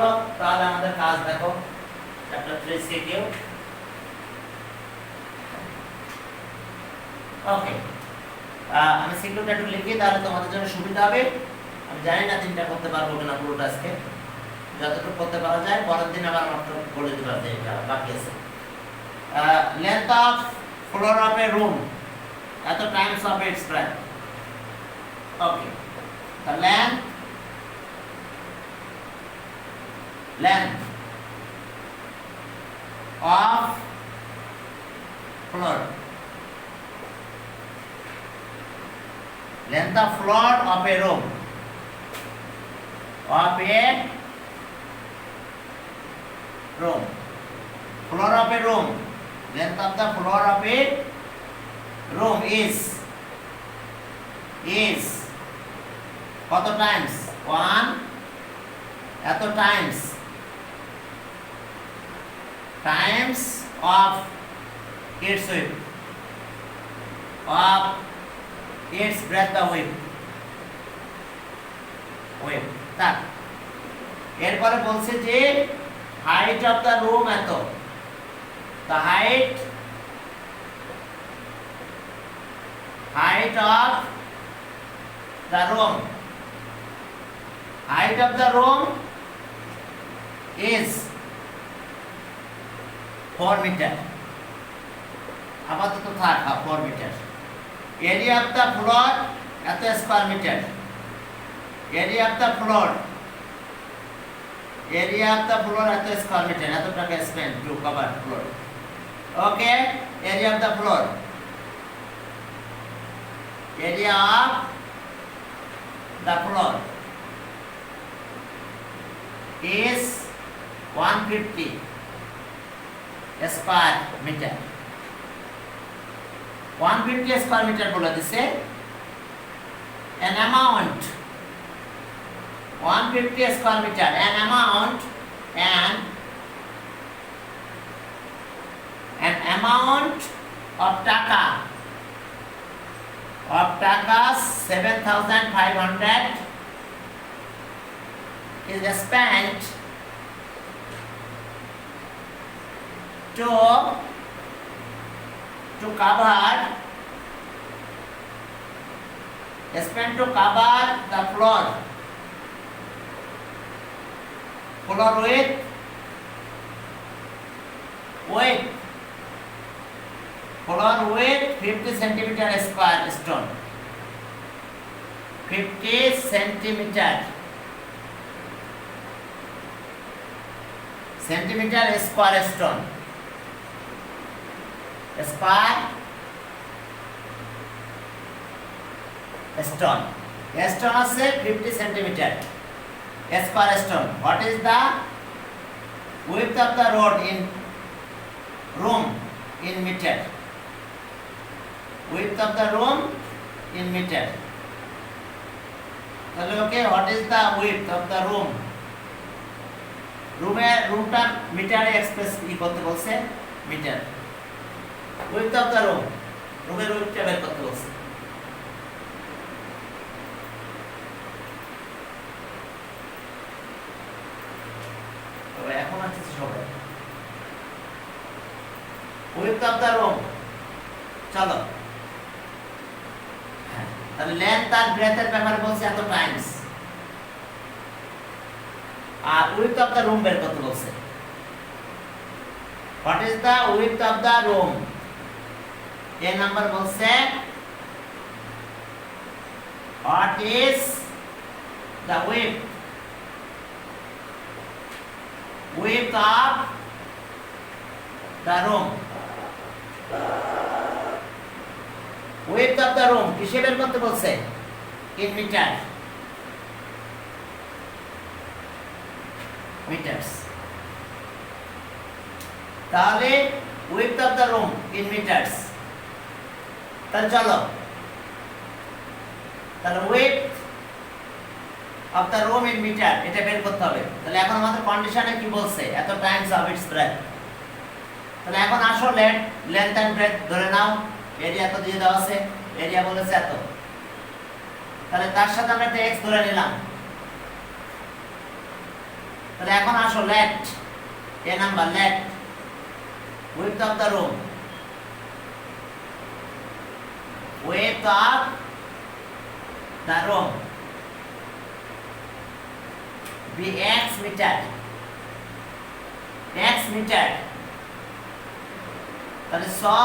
পারলো তাহলে আমাদের কাজ দেখো চ্যাপ্টার 3 সিকিউ ওকে আমি সিকিউটা একটু লিখি তাহলে তোমাদের জন্য সুবিধা হবে আমি জানি না তিনটা করতে পারবো কিনা পুরোটা আজকে যতটুকু করতে পারা যায় পরের দিন আবার মাত্র বলে দিতে পারবে এটা বাকি আছে length of floor of a room at the times of its breadth okay the length of floor length of floor of a room floor of a room length of the floor of a room is কত times 1 এত times of its width of its breadth of width তাক এরপরে বলছে যে height of the room এত the height of the room is 4 meter আপাতত থাক 4 meter area of the floor এত square metre area of the floor এত square metre এত টাকা spend to cover floor okay area of the floor is 150 square meter 150 square meter বলে দিছে an amount 150 square meter an amount of taka 7,500 is spent to cover the floor with 50 centimeter square stone 50 centimeter square stone আছে 50 centimeter square stone what is the width of the room in meter width of the room in meter তাহলে ওকে what is the width of the রুমটা মিটারে express করতে বলছে metre width of the রুমের উইডথটা বের করতে বলছে তবে এখন আছে সবাই width of the room চলো তাহলে লেন্থ আর ব্রেথের ব্যাপারে বলছে এত টাইমস আর width of the room বের করতে বলছে what is the width of the room এই নাম্বার বলছে what is the width of the room width of the room কিসে বের করতে বলছে in meters তাহলে width of the room in meters তাহলে চলো তাহলে width of the room in meter এটা বের করতে হবে তাহলে এখন আমাদের কন্ডিশনে কি বলছে এত টাইমস অফ ইটস ব্রেথ তাহলে এখন আসো লেন্থ এন্ড ব্রেথ ধরে নাও এরিয়া তো দিয়ে দেওয়া আছে এরিয়া বলেছে এত তাহলে তার সাথে আমরা একটা x ধরে নিলাম তাহলে এখন আসো let, A number let width of the room, width of the room be x meter, x meter, তাহলে so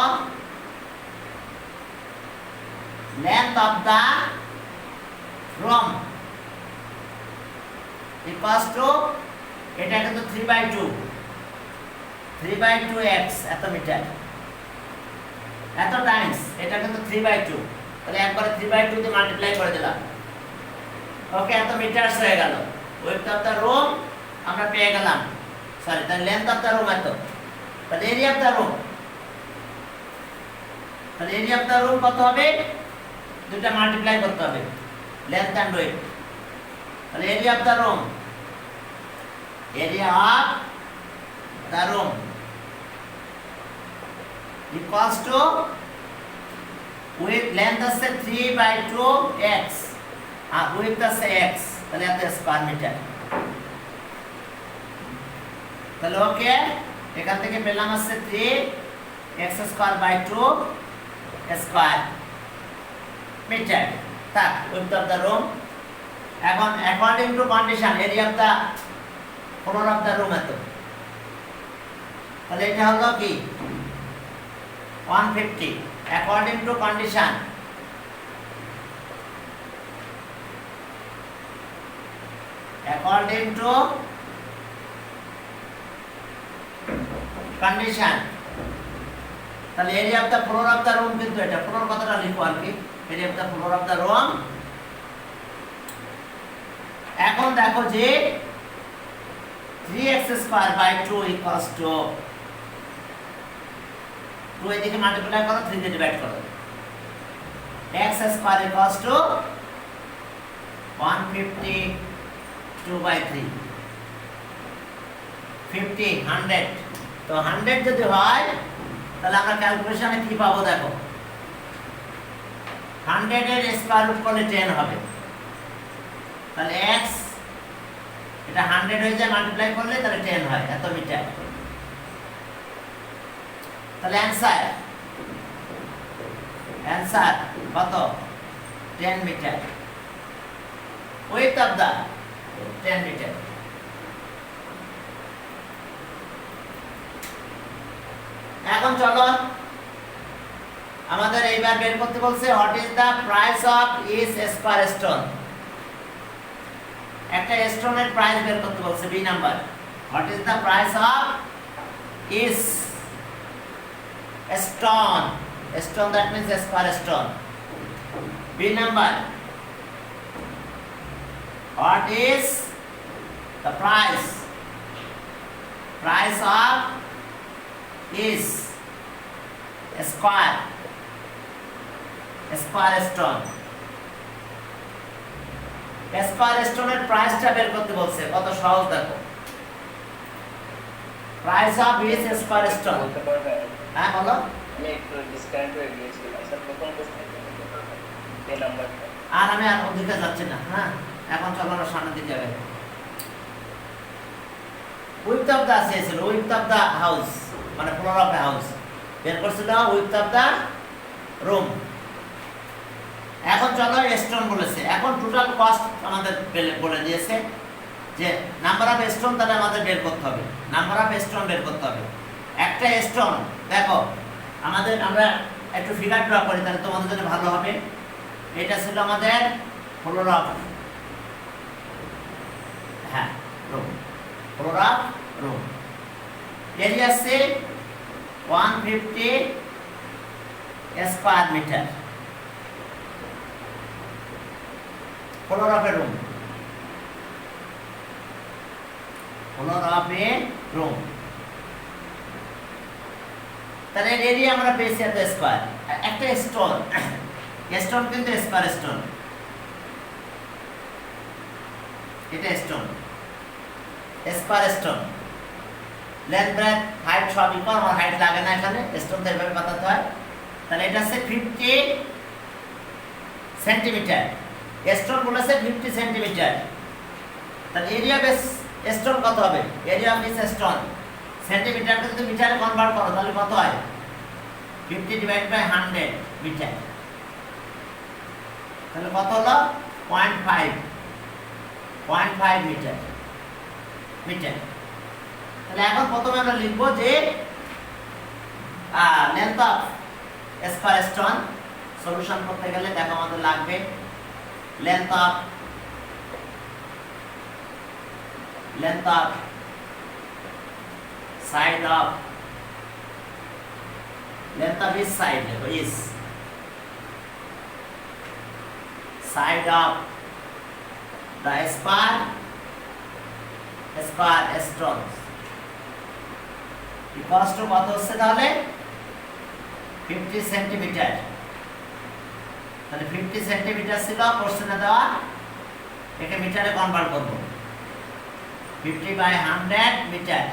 length of the room equals to, এটা কিন্তু 3/2, 3/2x এত মিটার, এত টাইমস, এটা কিন্তু 3/2, তাহলে একবারে 3/2 দিয়ে মাল্টিপ্লাই করে দিলাম। ওকে, এত মিটারস হয়ে গেল। width of the room আমরা পেয়ে গেলাম, সরি তাহলে length of the room এত, তাহলে এরিয়া অফ দ্য রুম, তাহলে এরিয়া অফ দ্য রুম কত হবে, দুটো মাল্টিপ্লাই করতে হবে, length and width, তাহলে area of the room, area of the room equals to, with length আছে 3/2x আর width আছে x, তাহলে এত স্কয়ার মিটার। তাহলে ওকে, এখান থেকে পেলাম আছে 3x²/2 স্কয়ার মিটার। থাক width of the room। এখন according to condition area of the floor of the room এত, তাহলে এটা হলো কি 150 according to condition, according to condition, তাহলে area of the floor of the room কিন্তু এটা floor কথাটা লিখো আর কি, area of the floor of the room। এখন দেখো যে 3x²/2 equals to 2 এদিকে মাল্টিপ্লাই করো, 3 দিয়ে ডিভাইড করো, x² equals to 152/3, 50 100, তো 100 যদি হয় তাহলে আমরা ক্যালকুলেশনে কি পাবো দেখো, 100 এর স্কয়ার রুট করলে 10 হবে, তাহলে x এটা 100 হয়ে যায় মাল্টিপ্লাই করলে, তাহলে 10 হয়, এত মিটার। তাহলে অ্যানসার কত, 10 metre, width of the 10 metre. এখন চলো আমাদের এইবার বের করতে বলছে what is the price of each square stone, একটা স্টোনের প্রাইস বের করতে বলছে, B number, what is the price of each stone, stone that means square stone. B number, what is the price of is square stone, square স্টোনের প্রাইসটা বের করতে বলছে, কত সহজ দেখো, price of each square stone. হ্যাঁ বলো, আমি একটু ডিসকাউন্ট হয়ে গিয়েছিল স্যার, প্রথম প্রশ্ন এই নাম্বারটা, আর আমি আর ওদিকে যাচ্ছি না। হ্যাঁ, এখন চলো আমরা সামনের দিকে যাবে। উইথ অফ দা চেয়েছিল, উইথ অফ দা হাউস মানে ফ্লোর অফ দা হাউস বের করছিল, উইথ অফ দা রুম। এখন চলো স্টোন বলেছে, এখন টোটাল কস্ট আমাদের বলে দিয়েছে যে নাম্বার অফ স্টোন, তাহলে আমাদের বের করতে হবে, নাম্বার অফ স্টোন বের করতে হবে। একটা স্টোন দেখো আমাদের, আমরা একটু ফিগার ড্র করি তাহলে তোমাদের জন্য ভালো হবে। এটা ছিল আমাদের ফ্লোর অফ, হ্যাঁ room, floor of room, area আছে 150 square metre, floor of a room, floor of a room, তাহলে এরিয়া আমরা পেয়েছি এত স্কয়ার। একটা স্টোন, স্টোন কিন্তু স্কয়ার স্টোন, এটা stone, square stone, length breadth height সব ইকুয়াল, আমার হাইট লাগে না এখানে, স্টোন তো এইভাবে বানাতে হয়। তাহলে এটা আছে 50 সেন্টিমিটার, স্টোন বলেছে 50 সেন্টিমিটার, তাহলে এরিয়া বেস স্টোন কত হবে? এরিয়া অফ ইচ স্টোন সেন্টিমিটারকে যদি মিটারে কনভার্ট করো তাহলে কত হয়? 50 ডিভাইড বাই 100 মিটার। তাহলে কত হলো? 0.5 মিটার। তাহলে এখন প্রথমে আমরা লিখব যে length of square stone solution করতে গেলে দেখো আমাদের লাগবে length of side of length of each side is side of the spar stones equals to কত হচ্ছে তাহলে 50 সেন্টিমিটার। তাহলে 50 সেন্টিমিটার ছিল কোশ্চেনে দেওয়া, একে মিটারে কনভার্ট করব 50 by 100 metre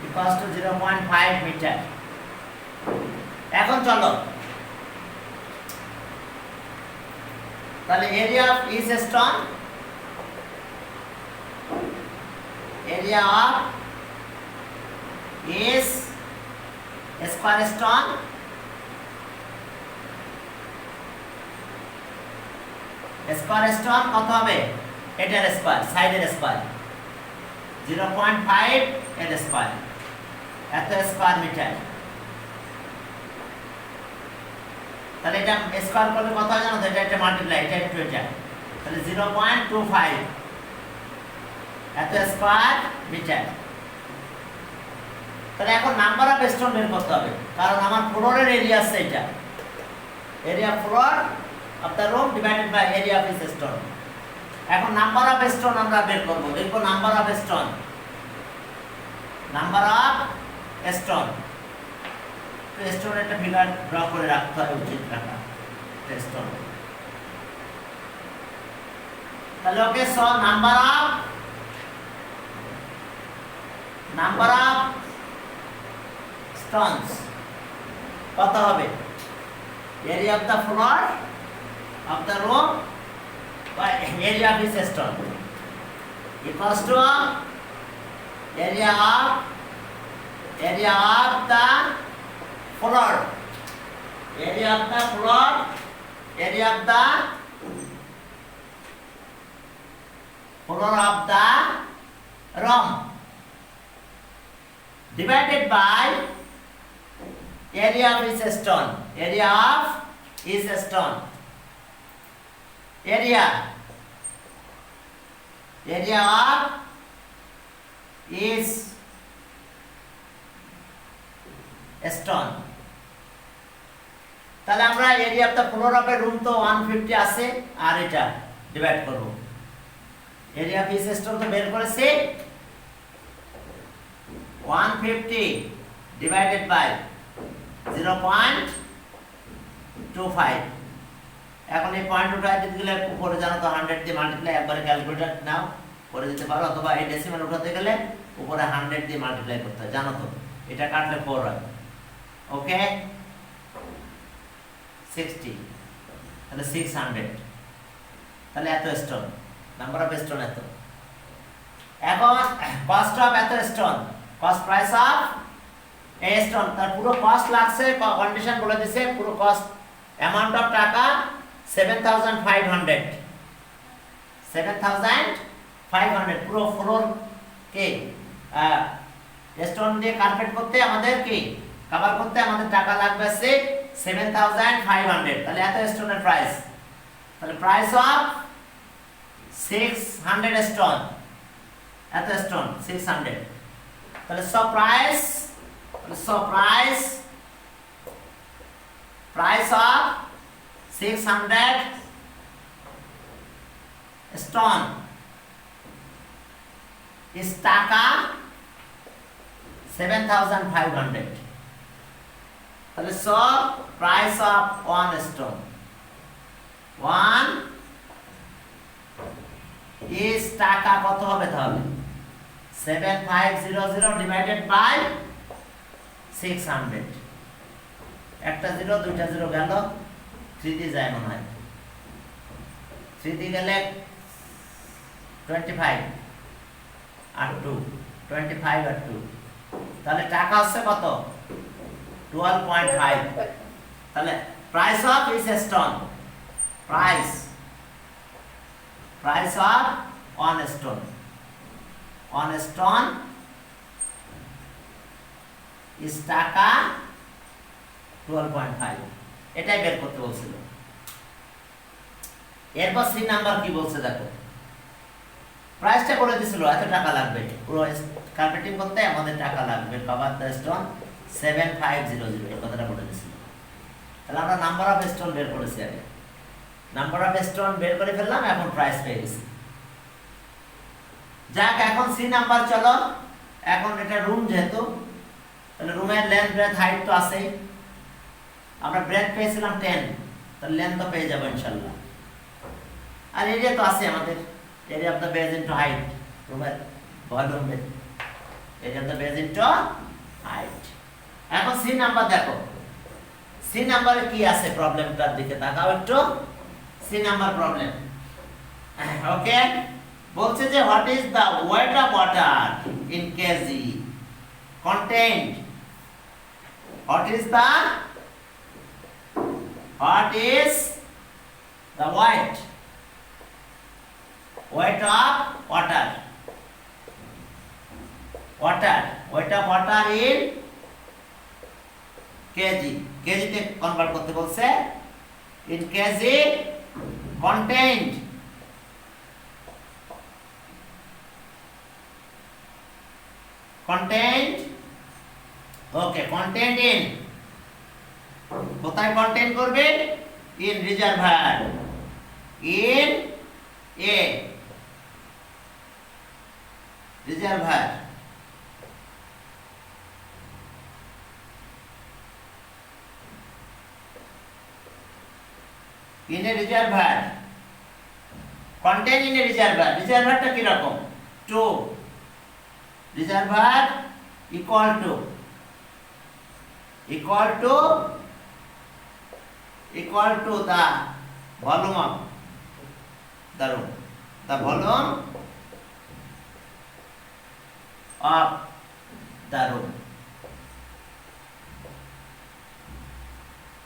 equals to 0.5 metre. এখন চলো তাহলে area of each stone, area of each square stone কত হবে? এটার স্কয়ার, সাইডের স্কয়ার 0.5 এর স্কয়ার, এত স্কয়ার মিটার। তাহলে এটা স্কয়ার করলে কত হয় জানো তো? এটা মাল্টিপ্লাই, এটা একটু এটা, তাহলে 0.25 এত স্কয়ার মিটার। তাহলে এখন নাম্বার অফ স্টোন বের করতে হবে, কারণ আমার ফ্লোরের এরিয়া আছে এটা, area floor of the room divided by area of each stone. এখন নাম্বার অফ স্টোন আমরা বের করব, লিখব নাম্বার অফ স্টোন, তো স্টোন একটা ফিগার ড্র করে রাখতে হয়, উচিত রাখা স্টোন। তাহলে okay, so number of stones কত হবে? Area of the floor of the room by area of each stone equals to area of the floor, area of the floor, area of the floor of the room divided by area of each stone, area of each stone, area of each stone। তাহলে আমরা area of the floor of a room তো 150 আছে, আর এটা divide করব, area of each stone তো বের করেছি, 150 divided by 0.25। এখন এই পয়েন্ট উঠাই দিতে গেলে উপরে জানো তো 100 দিয়ে মাল্টিপ্লাই, একবারে ক্যালকুলেটর নাও করে দিতে পারো, অথবা এই ডেসিমাল উঠাতে গেলে উপরে 100 দিয়ে মাল্টিপ্লাই করতে হয়, জানো তো, এটা কাটলে 4 হয়। ওকে, 60, তাহলে 600, তাহলে এত স্টোন, নাম্বার অফ স্টোন এত। এখন কস্ট অফ এত stone, cost price of A stone, তার পুরো কস্ট লাগছে, কন্ডিশন বলে দিছে, পুরো কস্ট অ্যামাউন্ট অফ টাকা 7,500 পুরো ফ্লোর কে স্টোন দিয়ে কার্পেট করতে আমাদের কি কভার করতে আমাদের টাকা লাগবে 7,500। তাহলে এত স্টোনের প্রাইস, তাহলে প্রাইস অফ 600 স্টোন, এত স্টোন 600, তাহলে সব প্রাইস অফ 600 stone is টাকা 7,500। তাহলে so price of 1 stone 1 is টাকা কত হবে তাহলে? 7500 ডিভাইডেড বাই 600, একটা 0 দুইটা 0 গেল, 3 দিয়ে যায় মনে হয়, 3 দিয়ে গেলে 25, আর 2 25 আর 2 তাহলে টাকা হচ্ছে কত 12.5 তাহলে price of is stone price of on stone is টাকা 12.5 এটাই বের করতে বলছিল এরপর সি নাম্বার কি বলছে দেখো প্রাইসটা বলে দিছিল এত টাকা লাগবে পুরো কার্পেটিং করতে আমাদের টাকা লাগবে কভার দ্য স্টোন 7500 এই কথাটা বলে দিছিল তাহলে আমরা নাম্বার অফ স্টোন বের করেছি আগে নাম্বার অফ স্টোন বের করে ফেললাম এখন প্রাইস পেয়ে গেছি যাক এখন সি নাম্বার চলো এখন এটা রুম যেহেতু তাহলে রুমের লেন্থ ব্রেথ হাইট তো আছেই আমরা ব্রেথ পেয়েছিলাম 10 তাহলে লেন্থ তো পেয়ে যাবো ইনশাআল্লাহ আর এরিয়া তো আছে আমাদের area of the base into height রুমের volume area of the base into height এখন সি নাম্বার দেখো সি নাম্বারে কি আছে প্রবলেমটার দিকে তাকাও একটু সি নাম্বার প্রবলেম ওকে বলছে যে what is the weight of water in KG content what is the weight of water weight of water in kg kg তে কনভার্ট করতে বলছে in kg contained okay contained in কোথায় contain করবে in reservoir in a reservoir in a reservoir contain in a reservoir reservoirটা কি রকম 2 reservoir equal to the volume of the room the volume of the room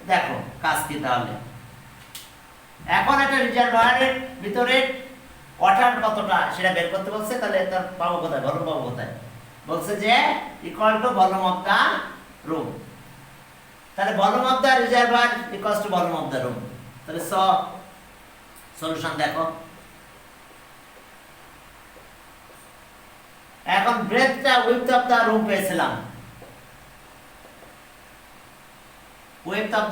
দেখো কাজ কি তাহলে এখন একটা রিজার্ভায়ারের ভিতরে ওয়াটার কতটা সেটা বের করতে বলছে তাহলে তার পাবো কোথায় ভলিউম পাবো কোথায় বলছে যে equal to volume of the room তাহলে volume of the reservoir equals to volume of the room তাহলে সলিউশন দেখো এখন ব্রেথটা উইডথ অফ দা রুম পেয়েছিলাম width of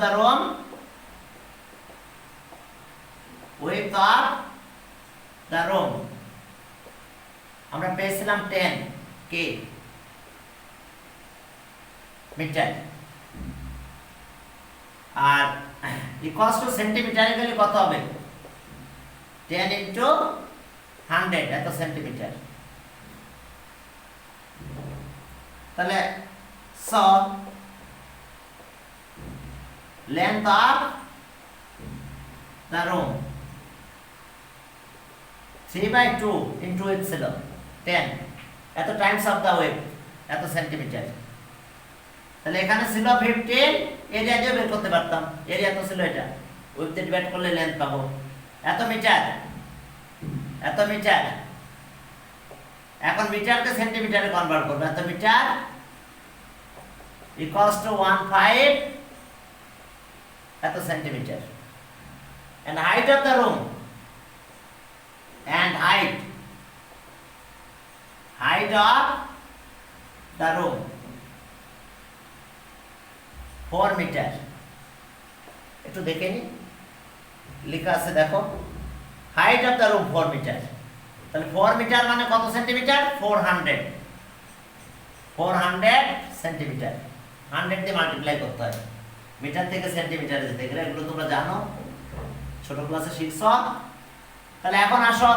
the room আমরা পেয়েছিলাম 10 কে মিটার আর ইকুয়ালস টু সেন্টিমিটারে গেলে কত হবে 10 ইনটু 100 এত সেন্টিমিটার তাহলে length of the room 3/2 into it ছিল 10 এত টাইমস অফ দা ওয়েট এত সেন্টিমিটার তাহলে এখানে ছিল 15 এরিয়া দিয়ে বের করতে পারতাম এরিয়া তো ছিল এটা উইথ ডিভাইড করলে লেন্থ পাবো এত মিটার এখন মিটারকে সেন্টিমিটারে কনভার্ট করব এত মিটার ইকুয়ালস টু 15 এত centimetre and height of the room and height of the room 4 metre একটু দেখে নি লেখা আছে দেখো height of the room 4 metre তাহলে 4 মিটার মানে কত সেন্টিমিটার 400 সেন্টিমিটার 100 দিয়ে মাল্টিপ্লাই করতে হয় মিটার থেকে সেন্টিমিটারে যেতে গেলে এগুলো তোমরা জানো ছোট ক্লাসে শিখছো তাহলে এখন আসো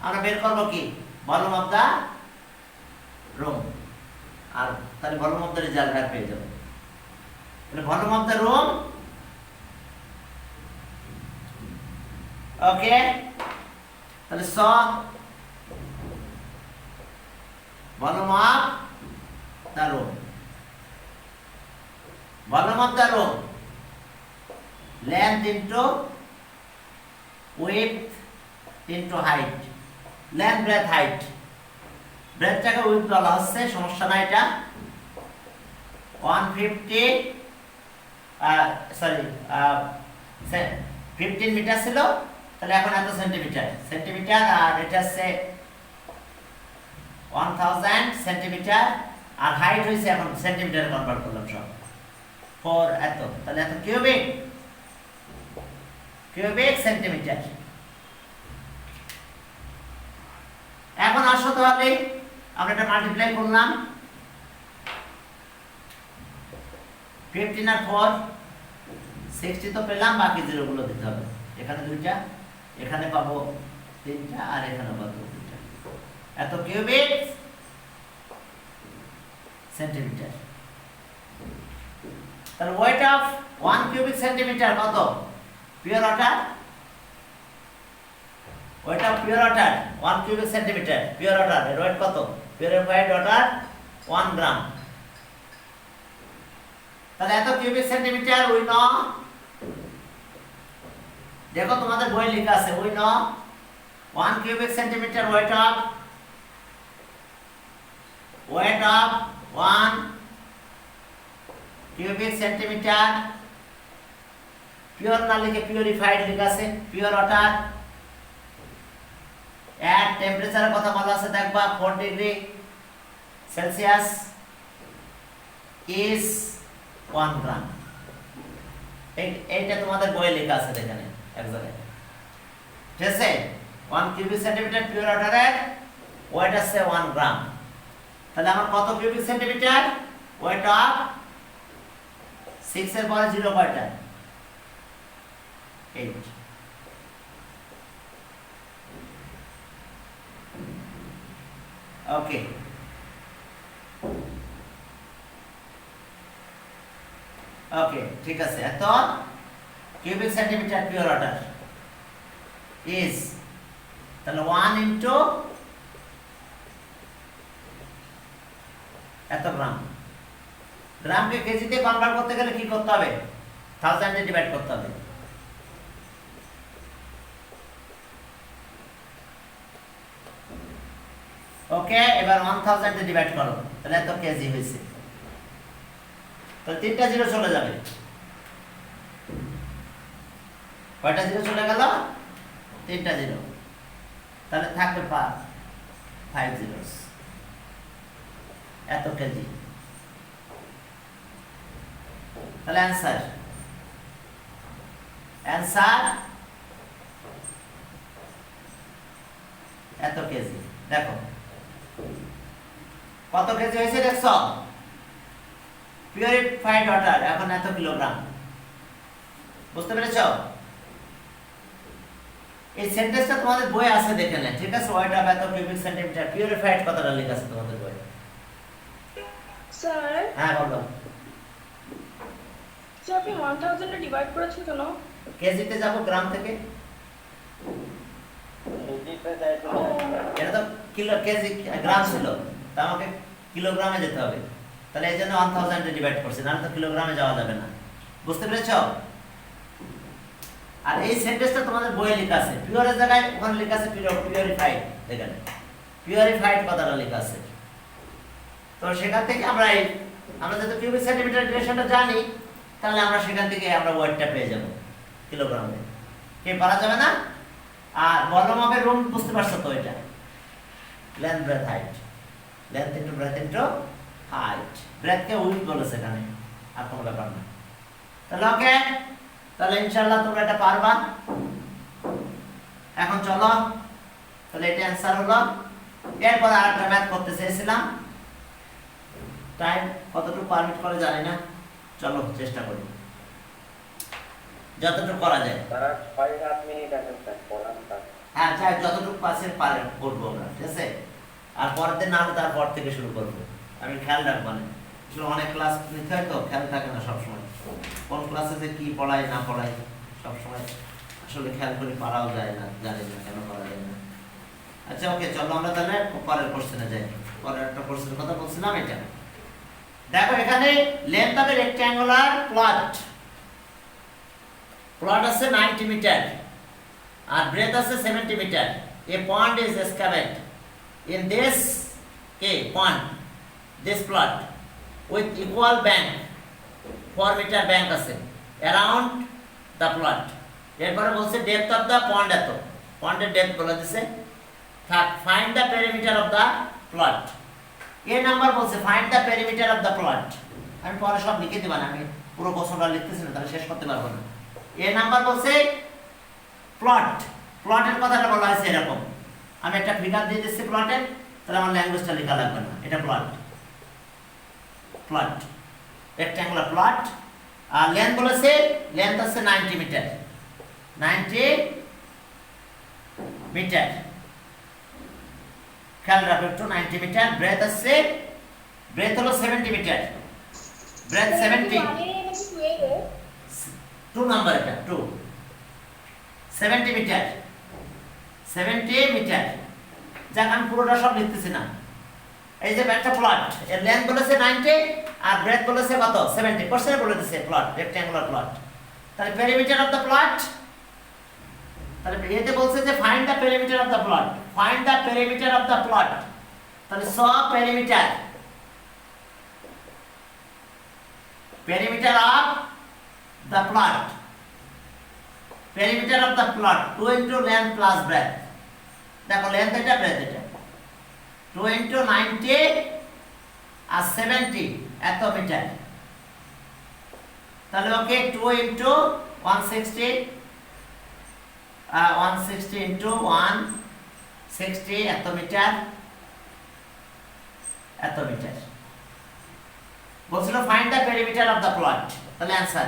আমরা বের করব কি ভলিউম অফ দা রুম আর তাহলে ভলিউম অফ দা রিজার্ভায়ার পেয়ে যাবো তাহলে volume of the room okay তাহলে volume of the room, volume of the room, length into width into height, length breadth height, ব্রেথটাকে উইথ বলা হচ্ছে, সমস্যা না এটা। 150 সরি 15 মিটার ছিল, তাহলে এখন এত সেন্টিমিটার, আর এটা হচ্ছে 1000 সেন্টিমিটার, আর হাইট হয়েছে এখন সেন্টিমিটারে কনভার্ট করলাম সব 4 এত, তাহলে এত কিউবিক সেন্টিমিটার। এখন আসো তাহলে আমরা এটা মাল্টিপ্লাই করলাম, 15 আর 4 60 তো পেলাম, বাকি জিরো গুলো দিতে হবে। এখানে দুইটা, এখানে পাবো তিনটা, আর এখানে পাবো দুইটা। এত কিউবিক সেন্টিমিটার। তাহলে ওয়েট অফ 1 কিউবিক সেন্টিমিটার কত? Pure water, weight of pure water 1 cubic centimetre, pure water এর ওয়েট কত? পিউরিফাইড ওয়াটার 1 গ্রাম। তাহলে এত কিউবিক সেন্টিমিটার উই নো, দেখো তোমাদের বই লেখা আছে, we know 1 cubic centimetre weight of 1 cubic centimetre, pure না লিখে পিউরিফাইড লেখা আছে, পিওর ওয়াটার এট টেম্পারেচারের কথা বলা আছে, দেখবা 4 ডিগ্রি সেলসিয়াস ইজ 1 গ্রাম। এইটা তোমাদের বইয়ে লেখা আছে এখানে এক জায়গায়, ঠিক আছে? 1 কিউবিক সেন্টিমিটার পিওর ওয়াটারের ওয়েট আছে 1 গ্রাম। তাহলে আমার কত কিউবিক সেন্টিমিটার? ওয়েট অফ 6 এর পরে 0 কয়টা? 8। ওকে, ওকে ঠিক আছে। এত cubic centimetre pure water is, তাহলে 1 ইনটু এত গ্রাম। গ্রামকে কেজিতে কনভার্ট করতে গেলে কি করতে হবে? 1000 দিয়ে ডিভাইড করতে হবে। ওকে, এবার 1000 দিয়ে ডিভাইড করো, তাহলে এত কেজি হয়েছে। তাহলে 3টা জিরো চলে যাবে, কয়টা জিরো চলে গেল? 3টা জিরো, তাহলে থাকবে 5 জিরোস, এত কেজি। তাহলে অ্যান্সার এত কেজি। দেখো কত কেজি হয়েছে দেখছো? পিউরিফাইড ওয়াটার এখন এত কিলোগ্রাম, বুঝতে পেরেছো? এই সেন্টেন্সটা তোমাদের বই আছে, দেখে নেন, ঠিক আছে? ওয়েট অফ এত কিউবিক সেন্টিমিটার, পিউরিফাইড কথাটা লেখা আছে তোমাদের বইয়ে। স্যার, হ্যাঁ বলো। স্যার আপনি 1000 এ ডিভাইড করেছেন কেন? কেজিতে যাব গ্রাম থেকে, এটা তো কিলো কেজি গ্রাম ছিল, তা আমাকে কিলোগ্রামে যেতে হবে, তাহলে এই জন্য 1000 এ ডিভাইড করছি, নাহলে তো কিলোগ্রামে যাওয়া যাবে না। বুঝতে পেরেছো? আর এই সেন্টেন্সটা তোমাদের বইয়ে লেখা আছে, পিওরের জায়গায় ওখানে লেখা আছে পিউরিফাইড, দেখেন পিউরিফাইড কথাটা লেখা আছে। তো সেখান থেকে আমরা যদি কিউবিক সেন্টিমিটার রিলেশনটা জানি, তাহলে আমরা সেখান থেকে আমরা ওয়েটটা পেয়ে যাব কিলোগ্রামে, কি পারা যাবে না? আর ভলিউম অফ এ রুম বুঝতে পারছো তো? এটা length breadth height, length into breadth into height, ব্রেথকে উইথ বলেছে এখানে, আর কোনো ব্যাপার না। তাহলে ওকে, তাহলে ইনশাআল্লাহ তোমরা এটা পারবা। এখন চলো, তাহলে এটা অ্যান্সার হলো। এরপর আরেকটা ম্যাথ করতে চেয়েছিলাম, টাইম কতটুকু পারমিট করে জানি না, চলো চেষ্টা করি যতটুকু করা যায়। তারা 6-7 মিনিট আছে স্যার পড়ানোটা। হ্যাঁ, চাই যতটুকু পাশে পারে করবো আমরা, ঠিক আছে? আর পরের দিন না হলে তারপর থেকে শুরু করবো, আমি খেয়াল রাখবো না। আসলে অনেক ক্লাস নিতে হয় তো, খেয়াল থাকে না সবসময় কোন ক্লাসে যে কি পড়াই না পড়াই, সবসময় আসলে খেয়াল করে পারাও যায় না, জানি না কেন পারা যায় না। আচ্ছা ওকে, চলো আমরা তাহলে পরের কোশ্চেনে যাই। পরের একটা কোশ্চেনের কথা বলছিলাম এটা। দেখো এখানে length of a rectangular plot, plot আছে 90 মিটার আর ব্রেথ আছে 70 metre. A pond is excavate in this pond, this plot with equal bank, 4 metre bank আছে around the plot। এরপরে বলছে ডেপথ অফ দা পন্ড এত, পন্ডের ডেপথ বলে দিছে। Find the perimeter of the plot. A number বলছে find the perimeter of the plot. আমি পরে সব লিখে দিবা না, আমি পুরো কোশ্চেনটা লিখতেছি না, তাহলে শেষ করতে পারবো না। এ নাম্বার বলছে প্লট, প্লটের কথাটা বলা হয়েছে এরকম। আমি একটা ফিগার দিয়ে দিচ্ছি প্লটের, তাহলে আমার ল্যাঙ্গুয়েজটা লেখা লাগবে না। এটা প্লট, প্লট রেক্ট্যাঙ্গুলার প্লট। আর লেন্থ বলেছে, লেন্থ আছে 90 মিটার, 90 মিটার, খেয়াল রাখো একটু। 90 মিটার। ব্রেথ আছে, ব্রেথ হলো 70 মিটার, ব্রেথ 70, 2 নাম্বার এটা 2, 70 মিটার, 70 মিটার। যাক আমি পুরোটা সব লিখতেছি না। এই যে একটা প্লট, এর লেন্থ বলেছে 90 আর ব্রেথ বলেছে কত 70, কোশ্চেনে বলে দিয়েছে প্লট, রেক্ট্যাঙ্গুলার প্লট। তাহলে পেরিমিটার অফ দ্য প্লট, তাহলে এতে বলছে যে find the perimeter of the plot, find the perimeter of the plot. তাহলে সব perimeter, perimeter of the plot, perimeter of the plot 2 into length plus breadth. দেখো length এটা, breadth এটা, 2 into 90 আর 70 এত মিটার। তাহলে ওকে 2 ইনটু 160, 160 ইনটু 160 এত metre, এত metre. বলছিল find the perimeter of the plot. তাহলে answer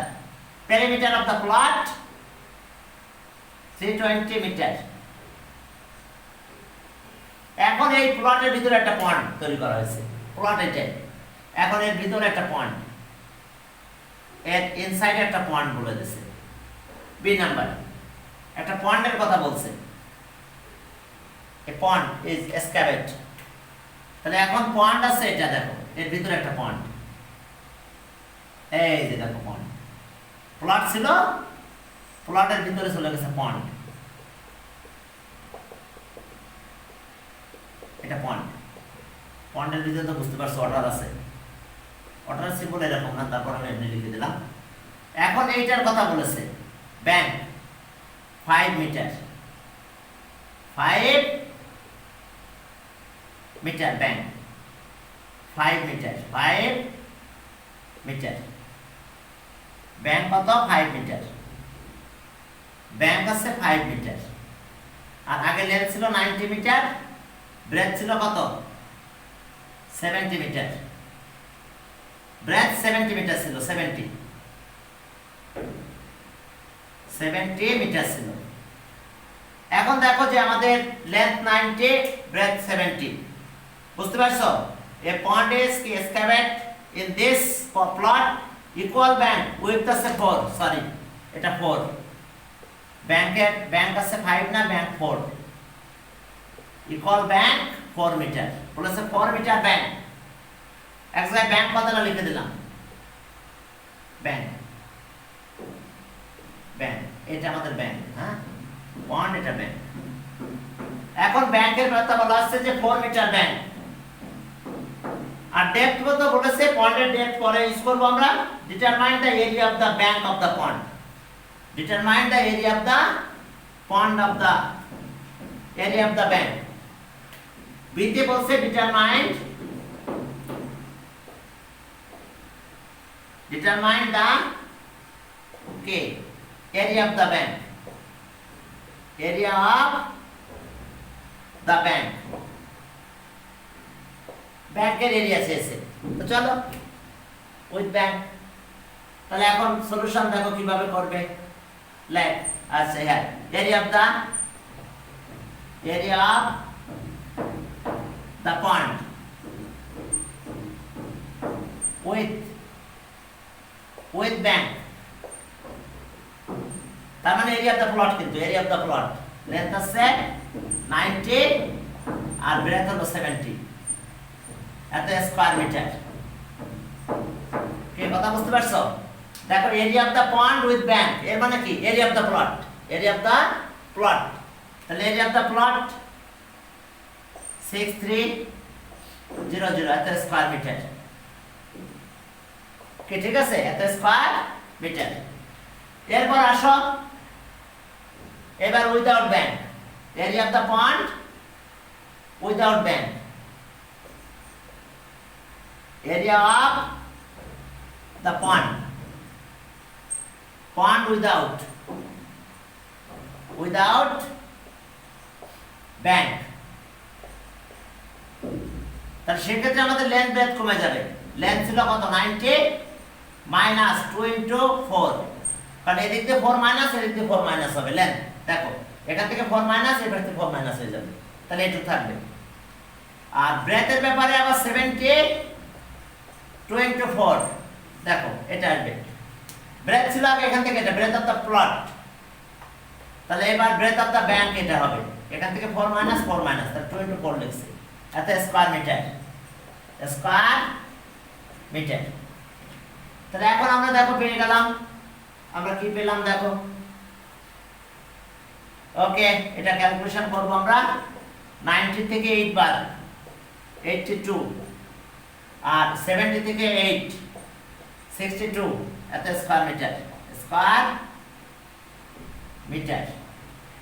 perimeter of the plot 320 metre. এখন এই প্লটের ভিতরে একটা পয়েন্ট তৈরি করা হয়েছে, প্লট এটা। এখন এর ভিতরে একটা পয়েন্ট, এর ইনসাইডে একটা পয়েন্ট বলে দিয়েছে। বি নাম্বার একটা পয়েন্টের কথা বলছে, এ পয়েন্ট ইজ এক্সকাভেট। তাহলে এখন পয়েন্ট আছে এটা, দেখো এর ভিতরে একটা পয়েন্ট, এই যে দেখো পয়েন্ট। প্লট ছিল, প্লটের ভিতরে চলে গেছে পয়েন্ট, এটা পয়েন্ট। পয়েন্টের ভিতরে তো বুঝতে পারছো অর্ডার আছে, অর্ডার সিম্বল এরকম না, তারপর আমি এমনি লিখে দিলাম। এখন এইটার কথা বলেছে bank 5 metre, 5 metre bank, 5 metre, 5 metre. Bank কত 5 মিটার, ব্যাংক আছে 5 মিটার। আর আগে লেন্থ ছিল 90 মিটার, ব্রেথ ছিল কত 70 মিটার, ব্রেথ 70 মিটার ছিল, 70 মিটার ছিল। এখন দেখো যে আমাদের লেন্থ 90, ব্রেথ 70, বুঝতে পারছো? A pond is excavate in this plot equal bank width আছে 4, সরি এটা 4, ব্যাংকের ব্যাংক আছে 5 না, ব্যাংক 4, ইকুয়াল ব্যাংক 4 মিটার। বলেছে 4 মিটার ব্যাংক। এক জায়গায় ব্যাংক কথাটা লিখে দিলাম, ব্যাংক, ব্যাংক এটা আমাদের ব্যাংক, হ্যাঁ পন্ড এটা ব্যাংক। এখন ব্যাংকের কথা বলা হচ্ছে যে 4 মিটার ব্যাংক। আর ডেপথ কত বলেছে, পন্ডের ডেপথ পরে ইউজ করব আমরা। Determine the area of the bank of the pond, determine the area of the pond of the area of the bank. বিতে বলছে determine the area of the bank, area of the bank, ব্যাংকের area চেয়েছে। তো চলো with bank. তাহলে এখন solution দেখো কিভাবে করবে। লেট আচ্ছা হ্যাঁ, এরিয়া অফ the pond with bank, তার মানে এরিয়া অফ দ্য প্লট, কিন্তু area of the plot length আছে 90 আর ব্রেথ হলো 70 এত স্কয়ার মিটার। কি কথা বুঝতে পারছো? দেখো area of the pond with bank এর মানে কি area of the plot, area of the plot. তাহলে এরিয়া অফ দা প্লট 6300 এত স্কয়ার মিটার। কি ঠিক আছে? এত স্কয়ার মিটার। এরপর আসো এবার without bank, area of the pond without bank, area অফ the pond without bank। তাহলে সেক্ষেত্রে আমাদের লেন্থ ব্রেথ কমে যাবে। লেন্থ ছিল কত 90 মাইনাস 2 ইনটু 4, কারণ এদিক দিয়ে 4 মাইনাস এদিক দিয়ে 4 মাইনাস হবে লেন্থ। দেখো এখান থেকে 4 মাইনাস এখান থেকে 4 মাইনাস হয়ে যাবে, তাহলে এটুকু থাকবে। আর ব্রেথের ব্যাপারে আবার 70 2 ইনটু 4, দেখো এটা আসবে। ব্রেথ ছিল আগে এখান থেকে, এটা ব্রেথ অফ দা প্লট। তাহলে এবার ব্রেথ অফ দা ব্যাংক এটা হবে এখান থেকে 4 মাইনাস 4 মাইনাস, তাহলে 2 ইনটু 4 লিখছি এত স্কয়ার মিটার, স্কয়ার মিটার। তাহলে এখন আমরা দেখো পেয়ে গেলাম, আমরা কি পেলাম দেখো। ওকে, এটা ক্যালকুলেশন করব আমরা। 90 থেকে 8 বার 82, আর 70 থেকে 8 62 এত স্কয়ার মিটার, স্কয়ার মিটার।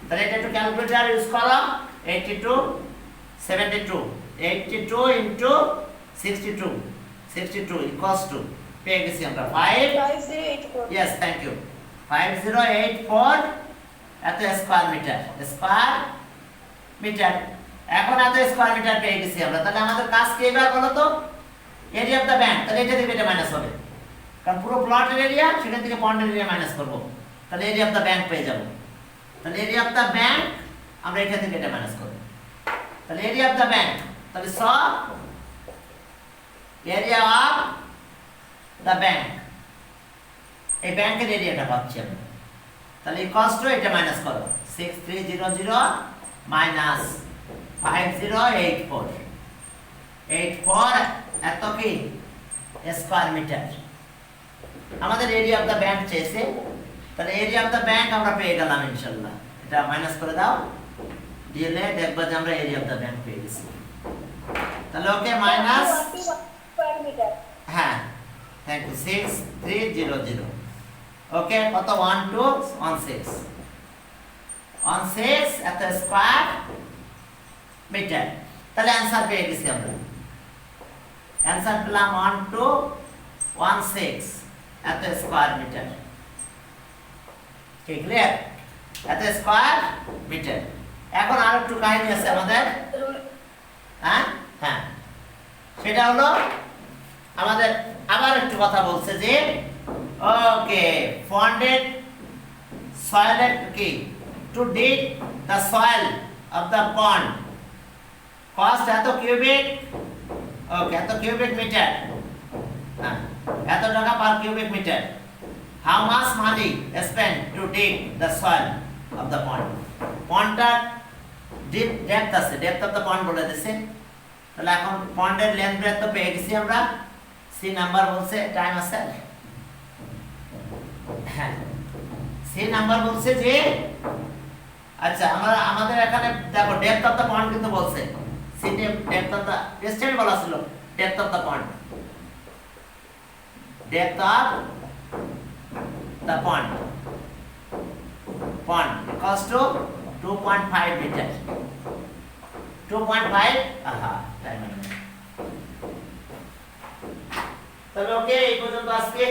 তাহলে এটা একটু ক্যালকুলেটর ইউজ করো। 82 72 82 ইনটু 62 62 ইকুয়ালস টু পেয়ে গেছি আমরা 5। 5084 ইয়েস, থ্যাংক ইউ। 5084 এত স্কয়ার মিটার, স্কয়ার মিটার। এখন এত স্কয়ার মিটার পেয়ে গেছি আমরা। তাহলে আমাদের কাজ কি এবার বলো তো? এরিয়া অফ দা ব্যাংক, তাহলে এটা থেকে এটা মাইনাস হবে, কারণ পুরো প্লটের এরিয়া সেখান থেকে পন্ডের এরিয়া মাইনাস করব, তাহলে এরিয়া অফ দা ব্যাংক পেয়ে যাব। তাহলে এরিয়া অফ দা ব্যাংক আমরা এটা থেকে এটা মাইনাস করব, তাহলে এরিয়া অফ দা ব্যাংক, তাহলে স এরিয়া অফ দা ব্যাংক, এই ব্যাংকের এরিয়াটা পাচ্ছি আমরা। তাহলে ইকুয়ালস টু এটা মাইনাস করো 6300 মাইনাস 5084 84 এত কি স্কয়ার মিটার। আমাদের এরিয়া অফ দা ব্যাংক চেয়েছে, তাহলে এরিয়া অফ দা ব্যাংক আমরা পেয়ে গেলাম ইনশাআল্লাহ। এটা মাইনাস করে দাও, দিলে দেখবা যে আমরা এরিয়া অফ দা ব্যাংক পেয়ে গেছি। তাহলে ওকে মাইনাস, স্কয়ার মিটার। হ্যাঁ থ্যাংক ইউ, 6300। ওকে, কত 1216 এত স্কয়ার মিটার। তাহলে অ্যানসার পেয়ে গেছি আমরা। অ্যানসার পেলাম 1216 এত স্কয়ার মিটার। ঠিক ক্লিয়ার? এত স্কয়ার মিটার। এখন আর একটু কাহিনী আছে আমাদের। হ্যাঁ হ্যাঁ, সেটা হলো আমাদের আবার একটু কথা বলছে যে ওকে পন্ডেড সয়েলের কি to dig the soil of the pond cost এত কিউবিক, ওকে এত কিউবিক মিটার, হ্যাঁ এত টাকা per cubic metre. How much money spend to dig the soil of the pond. পন্ডটার ডিপ ডেপথ আছে, ডেপথ অফ দ্য পন্ড বলে দিছে। তাহলে এখন পন্ডের লেন্থ ব্রেথ তো পেয়ে গেছি আমরা। সি নাম্বার বলছে, টাইম আছে, হ্যাঁ সি নাম্বার বলছে যে আচ্ছা আমরা আমাদের এখানে দেখো ডেপথ অফ দ্য পন্ড কিন্তু বলছে। See depth of the question বলা ছিল depth of the pond, depth of the pond equals to 2.5 metre. 2.5 আহা টাইম আছে। তবে ওকে এই পর্যন্ত আজকে,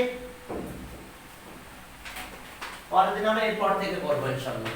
পরের দিন আমরা এরপর থেকে করবো ইনশাআল্লাহ।